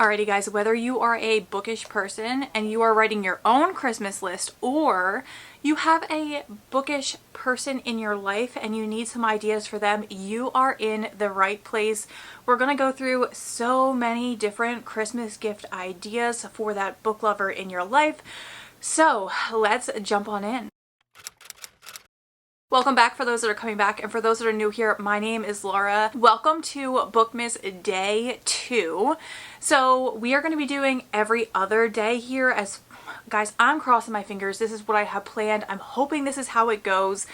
Alrighty guys, whether you are a bookish person and you are writing your own Christmas list, or you have a bookish person in your life and you need some ideas for them, you are in the right place. We're going to go through so many different Christmas gift ideas for that book lover in your life. So let's jump on in. Welcome back for those that are coming back, and for those that are new here, my name is Laura. Welcome to Bookmas Day 2. So we are going to be doing every other day here. As guys, I'm crossing my fingers. This is what I have planned. I'm hoping this is how it goes.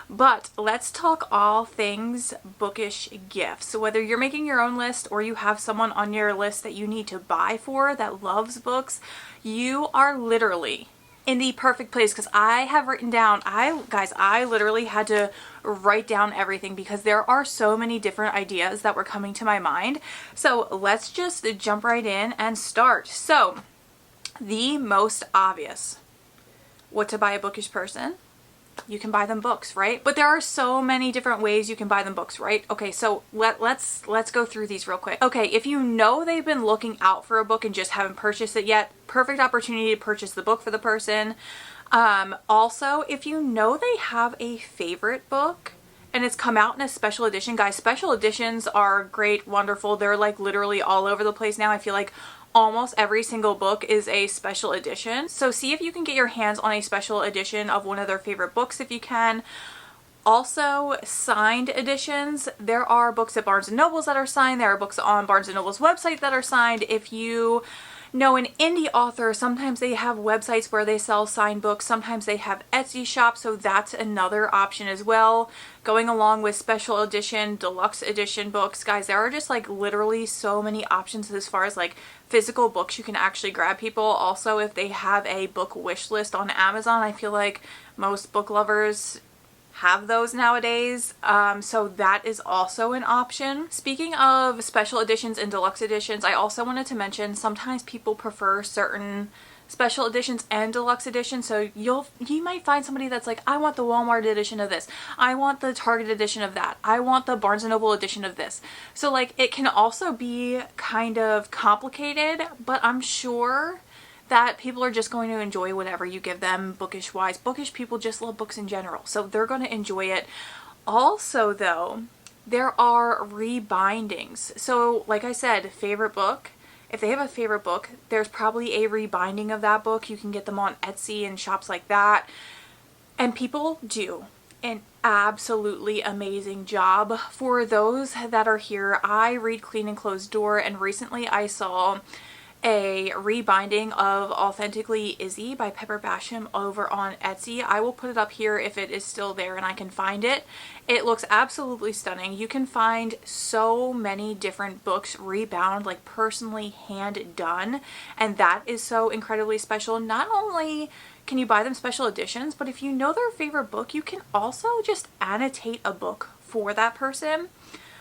But let's talk all things bookish gifts. So whether you're making your own list or you have someone on your list that you need to buy for that loves books, you are literally in the perfect place, because I have written down, I literally had to write down everything because there are so many different ideas that were coming to my mind. So let's just jump right in and start. So the most obvious, what to buy a bookish person? You can buy them books, right? But there are so many different ways you can buy them books, right? Okay, so let's go through these real quick. Okay, if you know they've been looking out for a book and just haven't purchased it yet, perfect opportunity to purchase the book for the person. Also, if you know they have a favorite book and it's come out in a special edition, guys, special editions are great, wonderful. They're like literally all over the place now. I feel like almost every single book is a special edition. So see if you can get your hands on a special edition of one of their favorite books if you can. Also, signed editions. There are books at Barnes & Noble's that are signed. There are books on Barnes & Noble's website that are signed. If you know an indie author, sometimes they have websites where they sell signed books. Sometimes they have Etsy shops, so that's another option as well. Going along with special edition, deluxe edition books. Guys, there are just like literally so many options as far as like physical books you can actually grab people. Also, if they have a book wish list on Amazon, I feel like most book lovers have those nowadays, so that is also an option. Speaking of special editions and deluxe editions, I also wanted to mention sometimes people prefer certain special editions and deluxe editions. So you might find somebody that's like, I want the Walmart edition of this, I want the Target edition of that, I want the Barnes & Noble edition of this. So like it can also be kind of complicated, but I'm sure that people are just going to enjoy whatever you give them bookish wise. Bookish people just love books in general, so they're going to enjoy it. Also though, there are rebindings. So like I said, favorite book. If they have a favorite book, there's probably a rebinding of that book. You can get them on Etsy and shops like that. And people do an absolutely amazing job. For those that are here, I read Clean and Closed Door, and recently I saw a rebinding of Authentically Izzy by Pepper Basham over on Etsy. I will put it up here if it is still there and I can find it. It looks absolutely stunning. You can find so many different books rebound, like personally hand done, and that is so incredibly special. Not only can you buy them special editions, but if you know their favorite book, you can also just annotate a book for that person.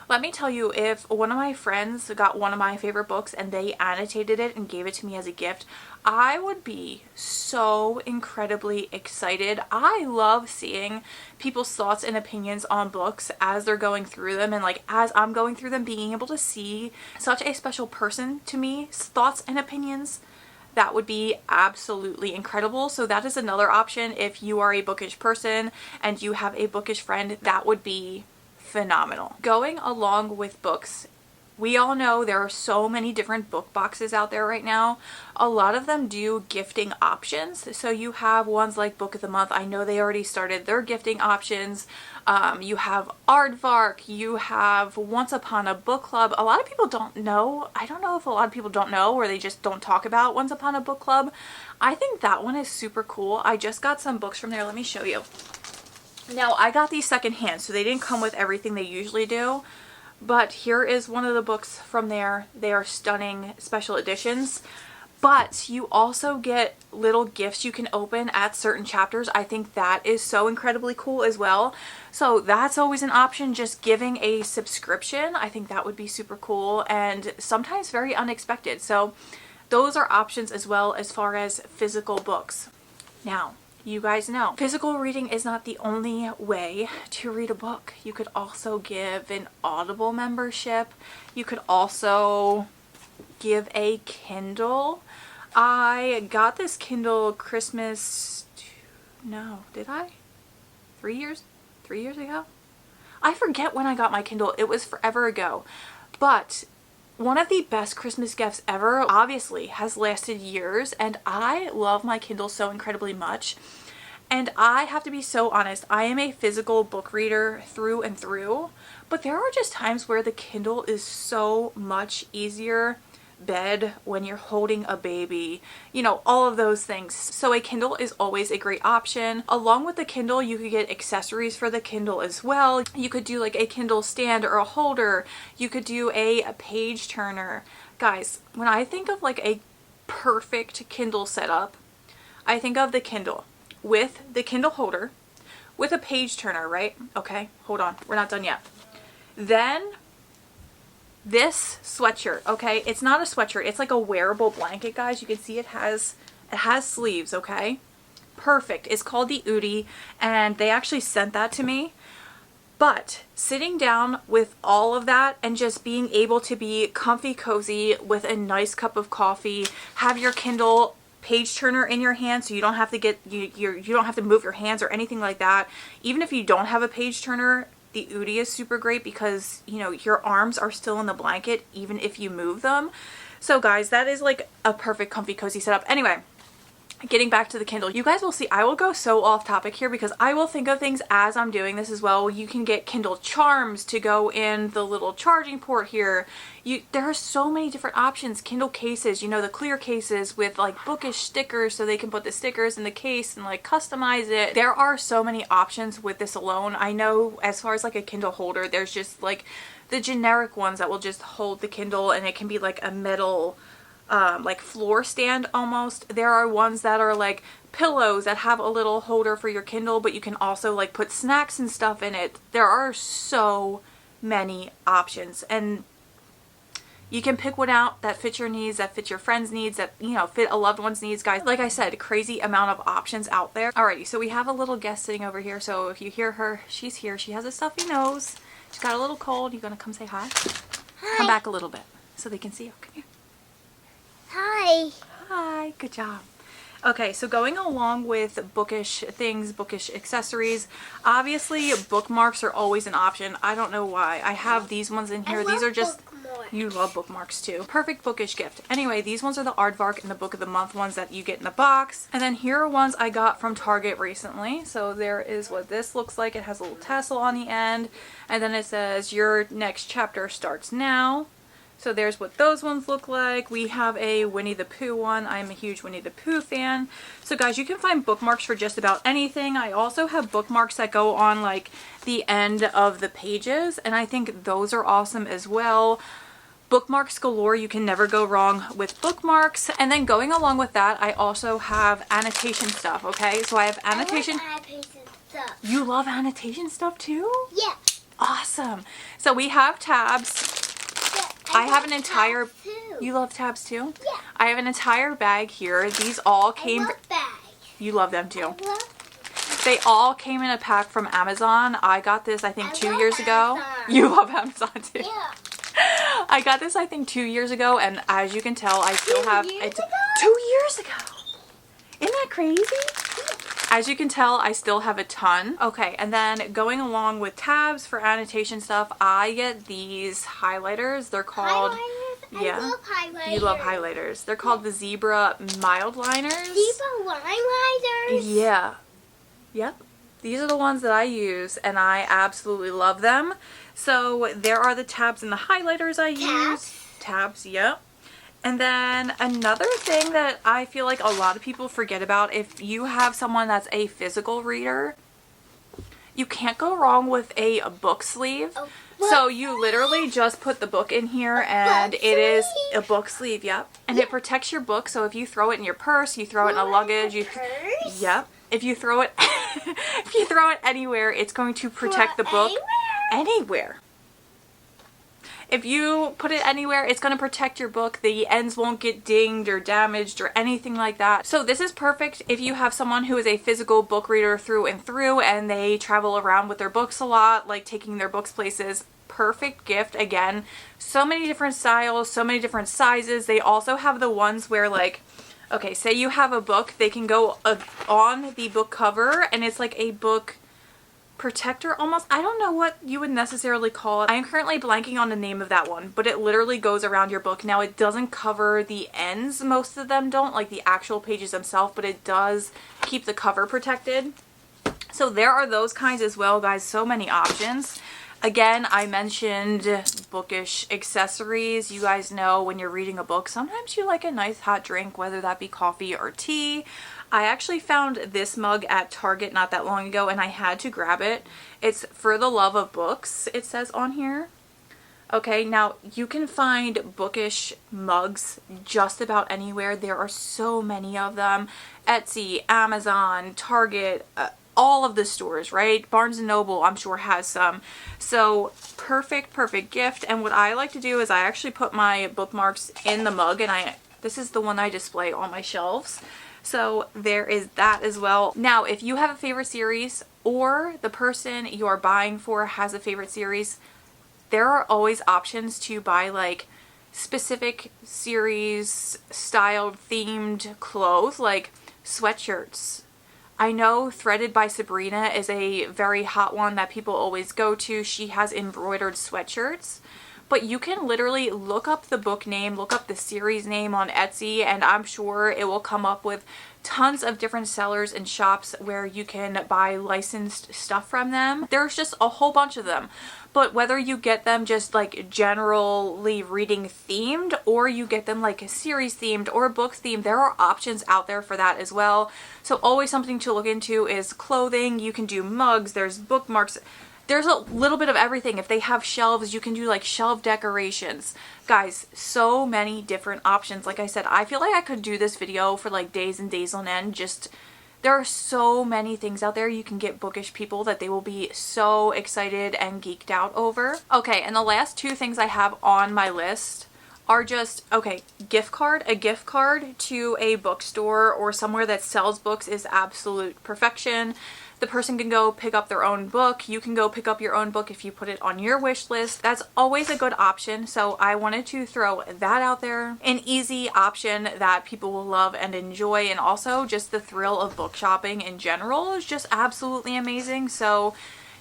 Let me tell you, if one of my friends got one of my favorite books and they annotated it and gave it to me as a gift, I would be so incredibly excited. I love seeing people's thoughts and opinions on books as they're going through them, and like as I'm going through them, being able to see such a special person to me, thoughts and opinions, that would be absolutely incredible. So that is another option. If you are a bookish person and you have a bookish friend, that would be phenomenal. Going along with books, we all know there are so many different book boxes out there right now. A lot of them do gifting options. So you have ones like Book of the Month. I know they already started their gifting options. You have Aardvark. You have Once Upon a Book Club. A lot of people don't know. I don't know if a lot of people don't know, or they just don't talk about Once Upon a Book Club. I think that one is super cool. I just got some books from there. Let me show you. Now, I got these secondhand, so they didn't come with everything they usually do, but here is one of the books from there. They are stunning special editions, but you also get little gifts you can open at certain chapters. I think that is so incredibly cool as well. So that's always an option, just giving a subscription. I think that would be super cool and sometimes very unexpected. So those are options as well as far as physical books. Now, you guys know, physical reading is not the only way to read a book. You could also give an Audible membership. You could also give a Kindle. I got this Kindle Christmas, no, did I? 3 years? 3 years ago? I forget when I got my Kindle. It was forever ago. But one of the best Christmas gifts ever, obviously, has lasted years, and I love my Kindle so incredibly much. And I have to be so honest, I am a physical book reader through and through, but there are just times where the Kindle is so much easier bed when you're holding a baby, you know, all of those things. So a Kindle is always a great option. Along with the Kindle, you could get accessories for the Kindle as well. You could do like a Kindle stand or a holder. You could do a page turner. Guys, when I think of like a perfect Kindle setup, I think of the Kindle with the Kindle holder, with a page turner, right? Okay, hold on, we're not done yet. Then this sweatshirt, okay? It's not a sweatshirt, it's like a wearable blanket, guys. You can see it has sleeves, okay? Perfect. It's called the Udi, and they actually sent that to me. But sitting down with all of that and just being able to be comfy cozy with a nice cup of coffee, have your Kindle page turner in your hand so you don't have to get you don't have to move your hands or anything like that. Even if you don't have a page turner, the Udi is super great because, you know, your arms are still in the blanket even if you move them. So guys, that is like a perfect comfy cozy setup. Anyway, getting back to the Kindle, you guys will see I will go so off topic here because I will think of things as I'm doing this as well. You can get Kindle charms to go in the little charging port here. There are so many different options. Kindle cases, you know, the clear cases with like bookish stickers so they can put the stickers in the case and like customize it. There are so many options with this alone. I know as far as like a Kindle holder, there's just like the generic ones that will just hold the Kindle, and it can be like a metal like floor stand almost. There are ones that are like pillows that have a little holder for your Kindle, but you can also like put snacks and stuff in it. There are so many options, and you can pick one out that fits your needs, that fits your friends' needs, that, you know, fit a loved one's needs, guys. Like I said, crazy amount of options out there. Alrighty, so we have a little guest sitting over here. So if you hear her, she's here. She has a stuffy nose. She's got a little cold. You gonna come say hi? Hi. Come back a little bit so they can see you. Come here. Hi. Hi, good job. Okay, so going along with bookish things, bookish accessories, obviously bookmarks are always an option. I don't know why. I have these ones in here. These are just, you love bookmarks too. Perfect bookish gift. Anyway, these ones are the Aardvark and the Book of the Month ones that you get in the box. And then here are ones I got from Target recently. So there is what this looks like. It has a little tassel on the end. And then it says, your next chapter starts now. So there's what those ones look like. We have a Winnie the Pooh one. I'm a huge Winnie the Pooh fan. So guys, you can find bookmarks for just about anything. I also have bookmarks that go on like the end of the pages, and I think those are awesome as well. Bookmarks galore. You can never go wrong with bookmarks. And then going along with that, I also have annotation stuff, okay? So I have annotation. I love annotation stuff. You love annotation stuff too? Yeah. Awesome. So we have tabs. I have an entire, you love tabs too? Yeah. I have an entire bag here. These all came, I love bags. You love them too. I love They all came in a pack from Amazon. I got this I think 2 years ago. Amazon. You love Amazon too. Yeah. I got this I think 2 years ago, and as you can tell I still have 2 years ago? 2 years ago. Isn't that crazy? As you can tell, I still have a ton. Okay, and then going along with tabs for annotation stuff, I get these highlighters. They're called, Highlighters? yeah, I love highlighters. you love highlighters. They're called the Zebra Mild Liners. Zebra highlighters? Yeah. Yep. These are the ones that I use, and I absolutely love them. So there are the tabs and the highlighters I use. Tabs, yep. And then another thing that I feel like a lot of people forget about, if you have someone that's a physical reader, you can't go wrong with a book sleeve. So you literally just put the book in here, and it is a book sleeve, yep. And it protects your book, so if you throw it in your purse, you throw it in a luggage, yep. If you throw it if you throw it anywhere, it's going to protect the book anywhere. If you put it anywhere, it's going to protect your book. The ends won't get dinged or damaged or anything like that. So this is perfect if you have someone who is a physical book reader through and through, and they travel around with their books a lot, like taking their books places. perfect gift. Again, so many different styles, so many different sizes. They also have the ones where like, okay, say you have a book, they can go on the book cover and it's like a book protector almost. I don't know what you would necessarily call it. I am currently blanking on the name of that one, but it literally goes around your book. Now it doesn't cover the ends, most of them don't, like the actual pages themselves, but it does keep the cover protected. So there are those kinds as well, guys. So many options. Again, I mentioned bookish accessories. You guys know when you're reading a book, sometimes you like a nice hot drink, whether that be coffee or tea. I actually found this mug at Target not that long ago and I had to grab it. It's for the love of books, it says on here. Okay, now you can find bookish mugs just about anywhere. There are so many of them. Etsy, Amazon, Target, all of the stores, right? Barnes & Noble, I'm sure, has some. So perfect gift. And what I like to do is I actually put my bookmarks in the mug, and this is the one I display on my shelves. So there is that as well. Now, if you have a favorite series or the person you are buying for has a favorite series, there are always options to buy like specific series styled themed clothes, like sweatshirts. I know Threaded by Sabrina is a very hot one that people always go to. She has embroidered sweatshirts. But you can literally look up the book name, look up the series name on Etsy, and I'm sure it will come up with tons of different sellers and shops where you can buy licensed stuff from them. There's just a whole bunch of them. But whether you get them just like generally reading themed, or you get them like series themed or book themed, there are options out there for that as well. So always something to look into is clothing. You can do mugs, there's bookmarks. There's a little bit of everything. If they have shelves, you can do like shelf decorations. Guys, so many different options. Like I said, I feel like I could do this video for like days and days on end. Just, there are so many things out there you can get bookish people that they will be so excited and geeked out over. Okay, and the last two things I have on my list are just, okay, gift card. A gift card to a bookstore or somewhere that sells books is absolute perfection. The person can go pick up their own book. You can go pick up your own book if you put it on your wish list. That's always a good option. So I wanted to throw that out there. An easy option that people will love and enjoy. And also just the thrill of book shopping in general is just absolutely amazing. So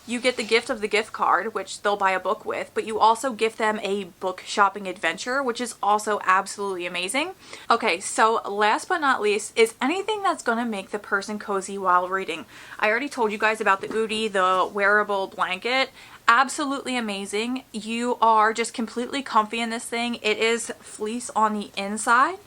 you get the gift of the gift card, which they'll buy a book with, but you also gift them a book shopping adventure, which is also absolutely amazing. Okay, so last but not least is anything that's going to make the person cozy while reading. I already told you guys about the Oodie, the wearable blanket. Absolutely amazing. You are just completely comfy in this thing. It is fleece on the inside.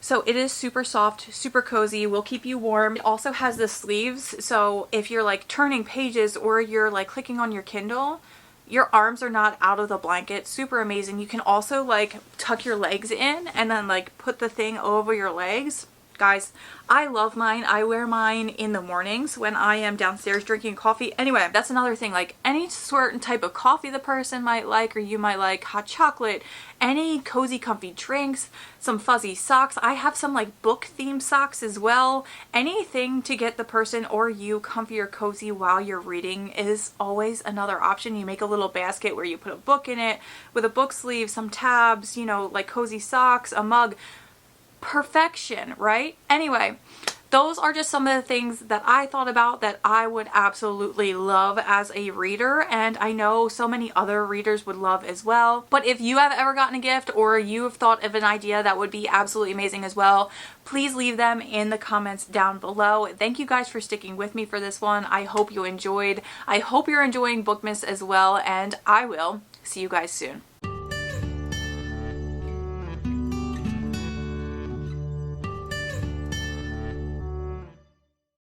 So it is super soft, super cozy, will keep you warm. It also has the sleeves, so if you're like turning pages or you're like clicking on your Kindle, your arms are not out of the blanket. Super amazing. You can also like tuck your legs in and then like put the thing over your legs. Guys, I love mine. I wear mine in the mornings when I am downstairs drinking coffee. Anyway, that's another thing. Like any certain type of coffee the person might like, or you might like hot chocolate, any cozy comfy drinks, some fuzzy socks. I have some like book themed socks as well. Anything to get the person or you comfy or cozy while you're reading is always another option. You make a little basket where you put a book in it with a book sleeve, some tabs, you know, like cozy socks, a mug. Perfection, right? Anyway, those are just some of the things that I thought about that I would absolutely love as a reader, and I know so many other readers would love as well. But if you have ever gotten a gift or you have thought of an idea that would be absolutely amazing as well, please leave them in the comments down below. Thank you guys for sticking with me for this one. I hope you enjoyed. I hope you're enjoying Bookmas as well, and I will see you guys soon.